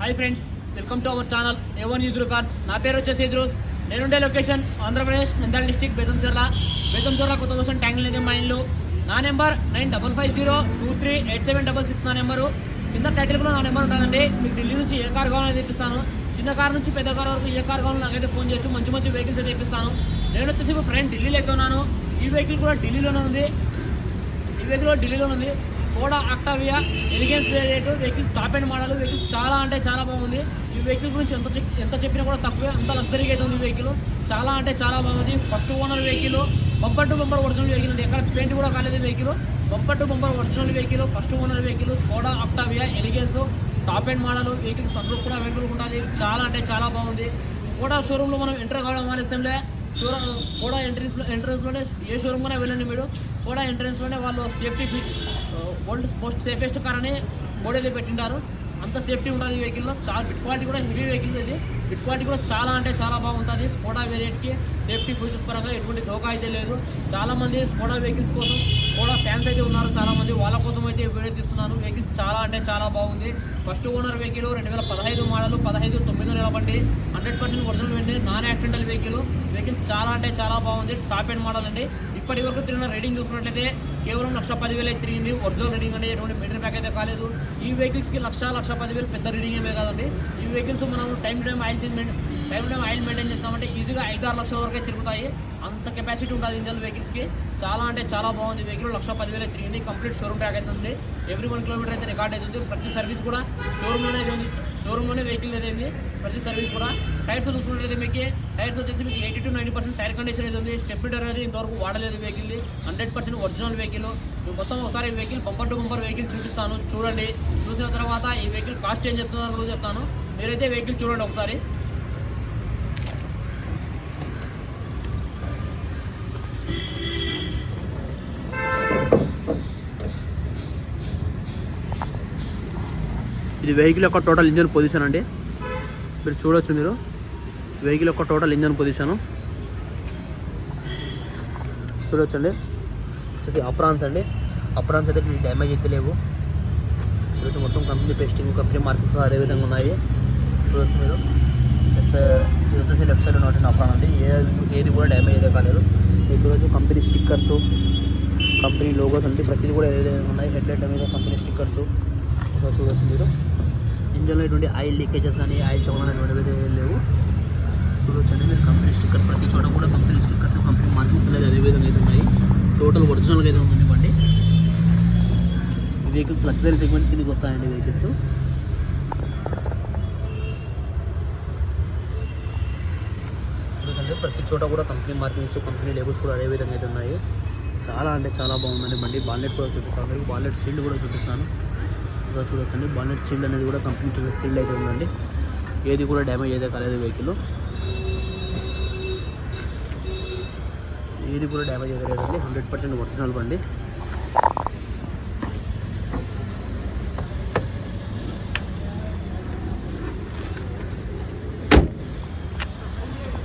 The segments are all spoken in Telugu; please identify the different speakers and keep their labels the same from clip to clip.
Speaker 1: Hi friends, welcome to our channel A1 user cars. నా పేరు వచ్చేసి ఇద్రూస్. నేనుండే లొకేషన్ ఆంధ్రప్రదేశ్ నంద్యాల డిస్టిక్ బేతంచెర్ల కొత్త బస్ ట్యాంగిల్ నిజం మా ఇల్లు. నా నెంబర్ 9550238766 నా నెంబరు. కింద టైటిల్ కూడా నా నెంబర్ ఉంటుందండి. మీకు ఢిల్లీ నుంచి ఏ కార్ కావాలని తెప్పిస్తాను. చిన్న కార్ నుంచి పెద్ద కార్ వరకు ఏ కార్ కావాలో నాకైతే ఫోన్ చేయొచ్చు. మంచి మంచి వెహికల్స్ అయితే తెప్పిస్తాను. నేను వచ్చేసి ఇప్పుడు ఫ్రెండ్ ఢిల్లీలో అయితే ఉన్నాను. ఈ వెహికల్ కూడా ఢిల్లీలోనే ఉంది. Skoda Octavia elegance variant vehicle, top and model vehicle. చాలా అంటే చాలా బాగుంది. ఈ వెహికల్ గురించి ఎంత చెప్పినా కూడా తక్కువే. అంత లగ్జరీగా అయితే ఉంది ఈ వెహికల్. చాలా అంటే చాలా బాగుంది. First owner vehicle, bumper to bumper original vehicle అండి. ఎక్కడ పెయింట్ కూడా కాలేదు vehicle. Bumper to bumper original vehicle, first owner vehicle, Skoda Octavia elegance, top and model vehicle. Sunroof కూడా అవైలబుల్ ఉంటుంది. చాలా అంటే చాలా బాగుంది. స్కోడా షోరూంలో మనం ఎంటర్ కావడం ఆలస్యంలే. స్కోడా ఎంట్రన్స్లోనే ఏ షోరూమ్ కూడా వెళ్ళండి మీరు. స్కోడా ఎంట్రన్స్లోనే వాళ్ళు safety feet world most safest car అని బోర్డు అయితే పెట్టింటారు. అంత సేఫ్టీ ఉంటుంది ఈ వెహికల్లో. చాలా బిట్ క్వాలిటీ కూడా హెవీ వెహికల్ ఇది. బిట్ క్వాలిటీ కూడా చాలా అంటే చాలా బాగుంటుంది. స్కోడా వేరియంట్కి సేఫ్టీ ఫీచర్స్ పరంగా ఎటువంటి డోకా అయితే లేదు. చాలామంది స్కోడా వెహికల్స్ కోసం స్కోడా ఫ్యాన్స్ అయితే ఉన్నారు. చాలామంది వాళ్ళ కోసం అయితే వీడియో తీస్తున్నాను. వెహికల్ చాలా అంటే చాలా బాగుంది. ఫస్ట్ ఓనర్ వెహికల్, 2015 మోడల్, 15/9 నెల బండి, 100% ఒరిజినల్ వెంటనే నాన్ యాక్సిడెంటల్ వెహికల్. చాలా అంటే చాలా బాగుంది. టాప్ అండ్ మోడల్ అండి. ఇప్పటి వరకు తిరిగిన రీడింగ్ చూసుకున్నట్లయితే కేవలం 1,10,000 తిరిగింది. ఒరిజినల్ రీడింగ్ అంటే ఎటువంటి మీటర్ బ్యాక్ అయితే కాలేదు. ఈ వెహికల్స్కి 1,10,000 పెద్ద రీడింగ్ ఏమే కాదండి. ఈ వెహికల్స్ మనం time to time oil maintain చేస్తామంటే ఈజీగా 5-6 లక్షల వరకే తిరుగుతాయి. అంత కెపాసిటీ ఉంటుంది ఇంజన్ వెహికల్స్కి. చాలా అంటే చాలా బాగుంది వెహికల్. 1,10,000 తిరిగింది. కంప్లీట్ షోరూమ్ ట్యాక్ అవుతుంది. ఎవ్రీ 1 కిలోమీటర్ అయితే రికార్డ్ అవుతుంది. ప్రతి సర్వీస్ కూడా షోరూంలోనే వెహికల్ అయితే ప్రతి సర్వీస్ కూడా. టైర్స్ చూసుకున్నట్లయితే మీకు టైర్స్ వచ్చేసి మీకు 80 to 90% టైర్ కండిషన్ అయితే ఉంది. స్టెప్ టైర్ అనేది ఇంతవరకు వాడలేదు వెహికల్. 100% original vehicle. మొత్తం ఒకసారి vehicle bumper to bumper vehicle చూపిస్తాను. చూడండి. చూసిన తర్వాత ఈ వెహికల్ కాస్ట్ ఏం చెప్తున్నారో కూడా చెప్తాను. మీరైతే వెహికల్ చూడండి ఒకసారి. ఇది వెహికల్ యొక్క టోటల్ ఇంజన్ పొజిషన్ అండి. మీరు చూడొచ్చు. మీరు వెహికల్ యొక్క టోటల్ ఇంజన్ పొజిషను చూడొచ్చండి. వచ్చేసి అప్రాన్స్ అండి. అప్రాన్స్ అయితే డ్యామేజ్ అయితే లేవు. చూడొచ్చు. మొత్తం కంపెనీ పేస్టింగ్, కంపెనీ మార్కింగ్స్ అదేవిధంగా ఉన్నాయి. చూడొచ్చు మీరు. ఇది వచ్చేసి లెఫ్ట్ సైడ్ ఉన్నటువంటి అప్రాన్ అండి. ఏది కూడా డ్యామేజ్ అయితే కాలేదు. మీరు చూడొచ్చు. కంపెనీ స్టిక్కర్సు, కంపెనీ లోగోస్ అంటే ప్రతిదీ కూడా ఏదైనా ఉన్నాయి. హెడ్లైట్ మీద కంపెనీ స్టిక్కర్స్ చూడొచ్చు మీరు. ఇంజన్లో ఎటువంటి ఆయిల్ లీకేజెస్ కానీ ఆయిల్ చవడం అనేటువంటివి అయితే లేవు. చూడొచ్చండి మీరు. కంపెనీ స్టిక్కర్ ప్రతి చోట కూడా కంపెనీ స్టిక్కర్స్, కంపెనీ మార్కింగ్స్ అనేది అదేవిధంగా అయితే ఉన్నాయి. టోటల్ ఒరిజినల్గా అయితే ఉందండి. వెహికల్స్ లగ్జరీ సెగ్మెంట్స్ కిందకి వస్తాయండి వెహికల్స్. ఎందుకంటే ప్రతి చోట కూడా కంపెనీ మార్కింగ్స్, కంపెనీ లేబుల్స్ కూడా అదేవిధంగా అయితే ఉన్నాయి. చాలా అంటే చాలా బాగుందండి బండి. బాన్లెట్ కూడా చూపిస్తాను మీకు. బాన్లెట్ సీల్డ్ కూడా చూపిస్తాను. ఇలా చూడొచ్చండి. బాన్లెట్ సీల్డ్ అనేది కూడా కంపెనీ సీల్డ్ అయితే ఉందండి. ఏది కూడా డ్యామేజ్ అయితే కాలేదు వెహికల్. ఏది కూడా డ్యామేజ్ అయితే లేదండి. 100% ఒరిజినల్ బండి.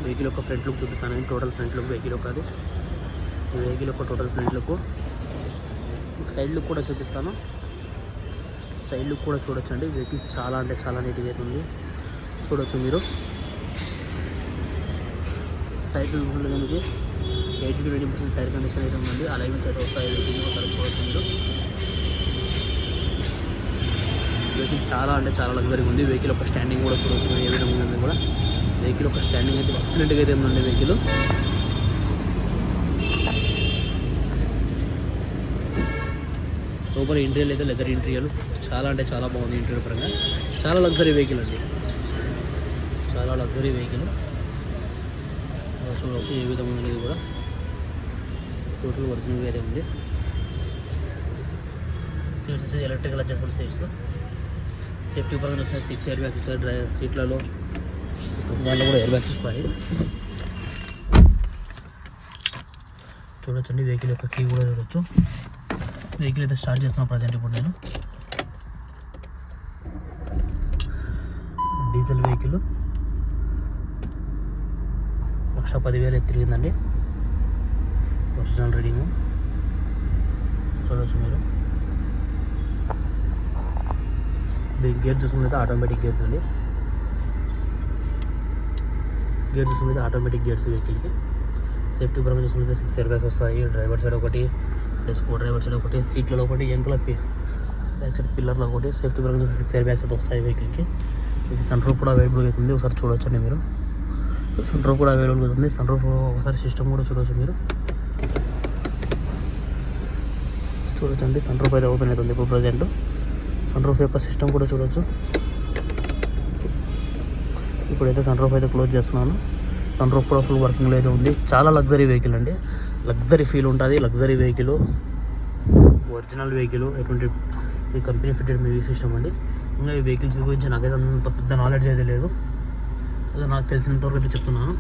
Speaker 1: వెహికల్ యొక్క ఫ్రంట్ లుక్ చూపిస్తాను. టోటల్ ఫ్రంట్ లుక్ వెహికల్ యొక్క అది. ఈ వెహికల్ యొక్క total front look. Side look కూడా చూపిస్తాను. సైడ్ లుక్ కూడా చూడొచ్చండి. వెహికల్ చాలా అంటే చాలా నీట్గా అయితే ఉంది. చూడొచ్చు మీరు. టైర్స్ చూసుకుంటే దానికి 80 to 90% టైర్ కండిషన్ అయితే ఉందండి. అలైన్మెంట్స్ అయితే వస్తాయి వెహికల్. ఒకసారి చూడొచ్చు మీరు. వెహికల్ చాలా అంటే చాలా లగ్జరీగా ఉంది. వెహికల్ యొక్క స్టాండింగ్ కూడా చూడొచ్చు ఏ విధంగా ఉంది కూడా. వెహికల్ యొక్క స్టాండింగ్ అయితే ఎక్సలెంట్గా అయితే ఉందండి వెహికల్. లోపల ఇంటీరియర్ అయితే లెదర్ ఇంటీరియర్. చాలా అంటే చాలా బాగుంది ఇంటీరియర్ పరంగా. చాలా లగ్జరీ వెహికల్ అండి. చాలా లగ్జరీ వెహికల్. చూడవచ్చు ఏ విధంగా అనేది కూడా. టోటల్ వర్కింగ్ అయితే ఉంది. సీట్స్ వచ్చేసి ఎలక్ట్రికల్ అడ్జస్ట్మెంట్ సీట్స్. సేఫ్టీ పరంగా వస్తాయి. 6 ఎయిర్ బ్యాగ్స్ వస్తాయి డ్రైవర్ సీట్లలో. దాంట్లో కూడా ఎయిర్ బ్యాగ్స్ వస్తాయి. చూడొచ్చండి. వెహికల్ యొక్క కీ కూడా చూడవచ్చు. వెహికల్ అయితే స్టార్ట్ చేస్తున్నాను ప్రజెంట్ ఇప్పుడు నేను. Diesel vehicle. 1,10,000 తిరిగిందండి. ఒరిజినల్ రీడింగ్ చూడవచ్చు మీరు.
Speaker 2: గేర్ చూసుకున్నైతే ఆటోమేటిక్ గేర్స్ అండి. గేర్ చూసుకున్నైతే ఆటోమేటిక్ గేర్స్ వెహికల్కి. సేఫ్టీ పరంగా చూసుకుంటే 6 ఎయిర్ బ్యాగ్స్ వస్తాయి. డ్రైవర్ సైడ్ ఒకటి ప్లస్ కో డ్రైవర్ సైడ్ ఒకటి, సీట్లలో ఒకటి, వెనకాల బ్యాక్ సైడ్ పిల్లర్లో ఒకటి. సేఫ్టీ పరంగా చూస్తే 6 ఎయిర్ బ్యాగ్స్ అయితే వస్తాయి వెహికల్కి. ఇది సన్ రూఫ్ కూడా అవైలబుల్ అవుతుంది, ఒకసారి చూడొచ్చండి మీరు. సన్ రూఫ్ కూడా అవైలబుల్ అవుతుంది. సన్ రూఫ్ ఒకసారి సిస్టమ్ కూడా చూడవచ్చు మీరు. చూడొచ్చండి సన్ రూఫ్ అయితే ఓపెన్ అవుతుంది ఇప్పుడు ప్రజెంట్. సన్ రూఫ్ యొక్క సిస్టమ్ కూడా చూడవచ్చు. ఇప్పుడైతే సన్ రూఫ్ అయితే క్లోజ్ చేస్తున్నాను. సన్ రూఫ్ కూడా ఫుల్ వర్కింగ్లో అయితే ఉంది. చాలా లగ్జరీ వెహికల్ అండి, లగ్జరీ ఫీల్ ఉంటుంది. లగ్జరీ వెహికల్, ఒరిజినల్ వెహికల్, ఎటువంటి ఈ కంపెనీ ఫిటెడ్ మ్యూజిక్ సిస్టమ్ అండి. ఇంకా ఈ వెహికల్స్ గురించి నాకైతే అంత పెద్ద నాలెడ్జ్ అయితే లేదు, అదే నాకు తెలిసినంతవరకు అయితే చెప్తున్నాను.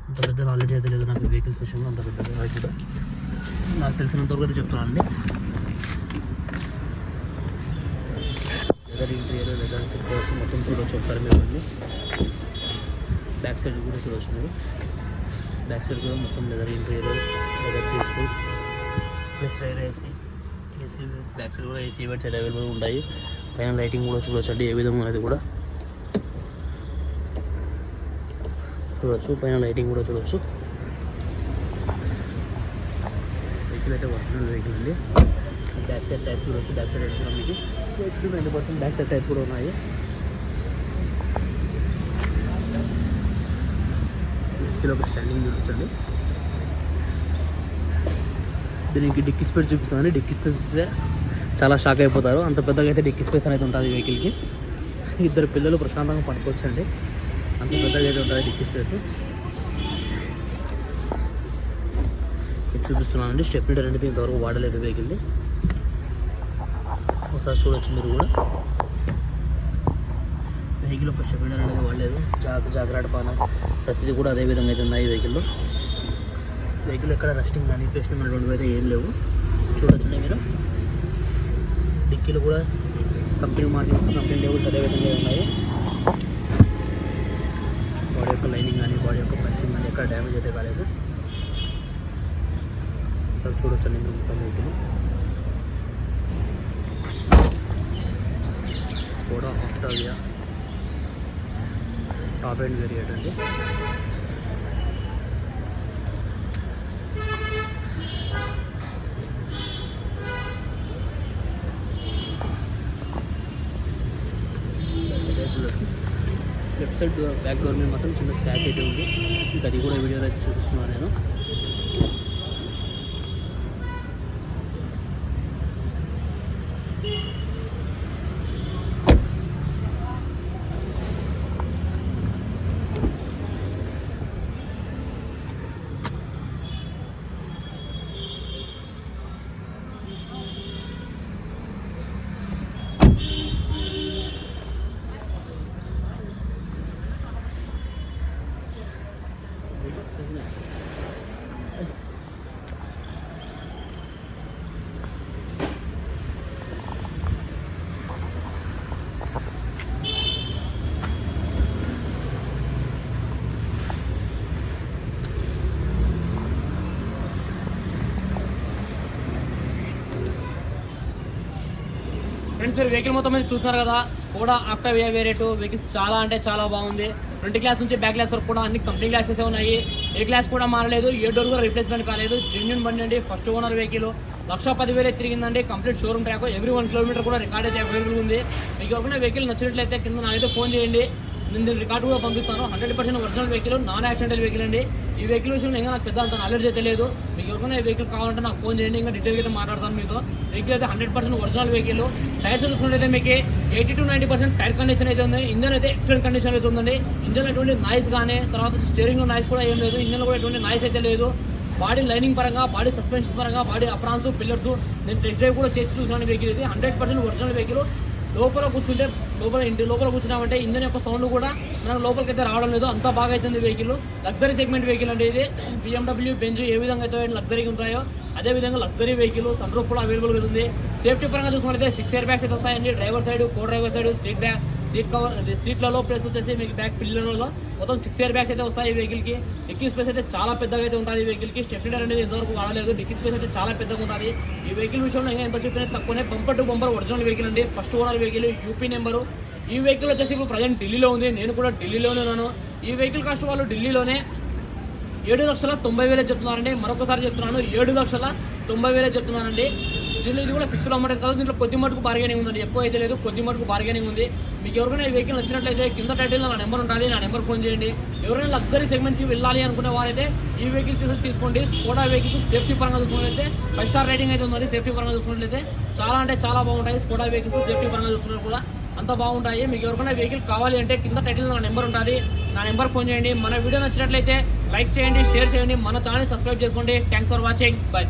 Speaker 2: అంత పెద్ద నాలెడ్జ్ అయితే లేదు నాకు వెహికల్స్ విషయంలో, అంత పెద్ద కూడా నాకు తెలిసినంతవరకు అయితే చెప్తున్నాను అండి. Leather interior, leather seat covers మొత్తం చూడవచ్చు ఒకసారి మీరు అండి. బ్యాక్ సైడ్ కూడా చూడవచ్చు మీరు. బ్యాక్ సైడ్ కూడా మొత్తం leather interior, leather seats plus rare AC back side కూడా ఏసీ ఈవెంట్స్ అయితే అవైలబుల్ ఉంటాయి. పైన లైటింగ్ కూడా చూడవచ్చు అండి ఏ విధంగా అనేది కూడా చూడవచ్చు. పైన లైటింగ్ కూడా చూడవచ్చు. వెహికల్ అయితే ఒరిజినల్ వెహికల్ అండి. బ్యాక్ సైడ్ టైర్స్ చూడవచ్చు. బ్యాక్ సైడ్ అయితే మీకు 90% బ్యాక్ సైడ్ టైర్స్ కూడా ఉన్నాయి. వెహికల్ ఒక స్టాండింగ్ చూపించండి. దీనికి డిక్కీ స్పేస్ చూపిస్తామని, డిక్కీ స్పేస్ చూస్తే చాలా షాక్ అయిపోతారు, అంత పెద్దగా అయితే డిక్కీ స్పేస్ అనేది ఉంటుంది వెహికల్కి. 2 పిల్లలు ప్రశాంతంగా పడుకోవచ్చండి, అంత పెద్దగా అయితే ఉంటుంది డిక్కీ స్పేస్. ఇది చూపిస్తున్నానండి. స్టెప్ మీటర్ అనేది ఇంతవరకు వాడలేదు వెహికల్ని, ఒకసారి చూడవచ్చు మీరు కూడా. వెహికల్ ఒక స్టెప్ మీటర్ అనేది వాడలేదు. జాగ్రత్త పాన ప్రతిదీ కూడా అదే విధంగా అయితే ఉన్నాయి వెహికల్లో. వెహికల్ ఎక్కడ రస్టింగ్ కానీ పేస్టింగ్ అనేటువంటివి అయితే ఏం లేవు, చూడొచ్చండి మీరు. డిక్కీలు కూడా కంపెనీ మార్కింగ్స్, కంపెనీ లేబుల్స్ అదే విధంగా ఉన్నాయి. బాడీ యొక్క లైనింగ్ కానీ, బాడీ యొక్క పంచింగ్ కానీ ఎక్కడ డ్యామేజ్ అయితే కాలేదు. ఇక్కడ చూడొచ్చండి మీరు మొత్తం vehicle. Skoda Octavia top end variant అండి. లెఫ్ట్ సైడ్ బ్యాక్ డోర్ మీద మాత్రం చిన్న స్క్రాచ్ అయితే ఉంది, ఇంకా అది కూడా వీడియోలో అయితే చూపిస్తున్నాను నేను.
Speaker 1: ఫ్రెండ్స్ మీరు వెహికల్ మొత్తం మీద చూస్తున్నారు కదా, కూడా ఆక్టావియా వేరియట్ వెహికల్ చాలా అంటే చాలా బాగుంది. ఫ్రంట్ గ్లాస్ నుంచి బ్యాక్ గ్లాస్ వరకు కూడా అన్ని కంపెనీ గ్లాసెస్ ఉన్నాయి. ఏ గ్లాస్ కూడా మారలేదు, ఏ డోర్ కూడా రీప్లేస్మెంట్ కాలేదు. జెన్యూన్ బండి అండి, ఫస్ట్ ఓనర్ వెహికల్. 1,10,000 తిరిగిందండి. Complete showroom track, every 1 kilometre కూడా రికార్డ్ అయితే అవైలబుల్ ఉంది. మీకు ఎవరైనా వెహికల్ నచ్చినట్లయితే కింద నాకైతే ఫోన్ చేయండి, నేను దీని రికార్డు కూడా పంపిస్తాను. 100% original vehicle, non accidental vehicle అండి. ఈ వెహికల్ విషయంలో ఇంకా నాకు పెద్ద అంత నాలెడ్జ్ అయితే లేదు. మీకు ఎవరికైనా ఈ వెహికల్ కావాలంటే నాకు ఫోన్ చేయండి, ఇంకా డీటెయిల్గా అయితే మాట్లాడతాను మీతో. వెహికల్ అయితే 100% ఒరిజినల్ వెహికల్. టైర్స్ చూసుకుంటే మీకు 80 to 90% టైర్ కండిషన్ అయితే ఉంది. ఇంజన్ అయితే ఎక్సలెంట్ కండిషన్ అయితే ఉందండి. ఇంజన్ ఎటువంటి నాయిస్ కానీ, తర్వాత స్టీరింగ్లో నాయిస్ కూడా ఏం లేదు. ఇంజన్లో కూడా ఎటువంటి నాయిస్ అయితే లేదు. బాడీ లైనింగ్ పరంగా, బాడీ సస్పెన్షన్ పరంగా, బాడీ అప్రాన్స్, పిల్లర్స్ నేను టెస్ట్ డ్రైవ్ కూడా చేసి చూసాను. వెహికల్ ఇది 100% ఒరిజినల్ వెహికల్. లోపల కూర్చుంటే, ఇంటి లోపల కూర్చున్నామంటే ఇంజన్ యొక్క సౌండ్ కూడా మనకు లోపలికి అయితే రావడం లేదు, అంతా బాగా అవుతుంది వెహికల్. లగ్జరీ సెగ్మెంట్ వెహికల్ అంటే ఇది. BMW, బెంజ్ ఏ విధంగా అయితే లగ్జరీగా ఉంటాయో అదే విధంగా లగ్జరీ వెహికల్. సన్ రూఫ్ కూడా అవైలబుల్గా ఉంది. సేఫ్టీ పరంగా చూసుకుంటే 6 ఎయిర్ బ్యాగ్స్ అయితే వస్తాయండి. డ్రైవర్ సైడ్, కో డ్రైవర్ సైడ్, సీట్ కవర్, సీట్లలో ప్లస్ వచ్చేసి మీకు బ్యాక్ పిల్లలలో మొత్తం 6 ఇయర్ బ్యాగ్స్ అయితే వస్తాయి ఈ వెహికల్కి. డిక్కీ స్పేస్ అయితే చాలా పెద్దగా అయితే ఉంటుంది ఈ వెహికల్కి. స్టెప్నీ టైర్ అనేది ఎంతవరకు వాడలేదు. డిక్కీ స్పేస్ అయితే చాలా పెద్దగా ఉంటుంది ఈ వెహికల్ విషయంలో. ఇంకా ఎంత చెప్పినా తక్కువనే. Bumper to bumper original vehicle అండి. First owner vehicle, UP number. ఈ వెహికల్ వచ్చేసి ఇప్పుడు ప్రజెంట్ ఢిల్లీలో ఉంది. నేను కూడా ఢిల్లీలోనే ఉన్నాను. ఈ వెహికల్ కాస్ట్ వాళ్ళు ఢిల్లీలోనే 7,90,000 చెప్తున్నారండి. మరొకసారి చెప్తున్నాను, 7,90,000 చెప్తున్నానండి. దీనిలో ఇది కూడా ఫిక్స్డ్ అమౌంట్ కాదు. దీంట్లో కొద్ది మటుకు బార్గెనింగ్ ఉందండి. ఎక్కువ అయితే లేదు, కొద్ది మటుకు బార్గెనింగ్ ఉంది. మీకు ఎవరికైనా ఈ వెహికల్ నచ్చినట్లయితే కింద టైటిల్లో నా నెంబర్ ఉంటుంది, నా నెంబర్ ఫోన్ చేయండి. ఎవరైనా లగ్జరీ సెగ్మెంట్స్కి వెళ్ళాలి అనుకునే వారైతే ఈ వెహికల్ తీసుకోండి. స్కోడా వెహికల్స్ సేఫ్టీ పరంగా చూసుకున్నట్లయితే 5 స్టార్ రేటింగ్ అయితే ఉంది. సేఫ్టీ పరంగా చూసుకున్నట్లయితే చాలా అంటే చాలా బాగుంటాయి స్కోడా వెహికల్స్. సేఫ్టీ పరంగా చూసుకున్నట్టు కూడా అంత బాగుంటాయి. మీకు ఎవరికైనా వెహికల్ కావాలి అంటే కింద టైటిల్ నా నెంబర్ ఉంటుంది, నా నెంబర్ ఫోన్ చేయండి. మన వీడియో నచ్చినట్లయితే లైక్ చేయండి, షేర్ చేయండి, మన ఛానల్ సబ్స్క్రైబ్ చేసుకోండి. Thanks for watching. బై.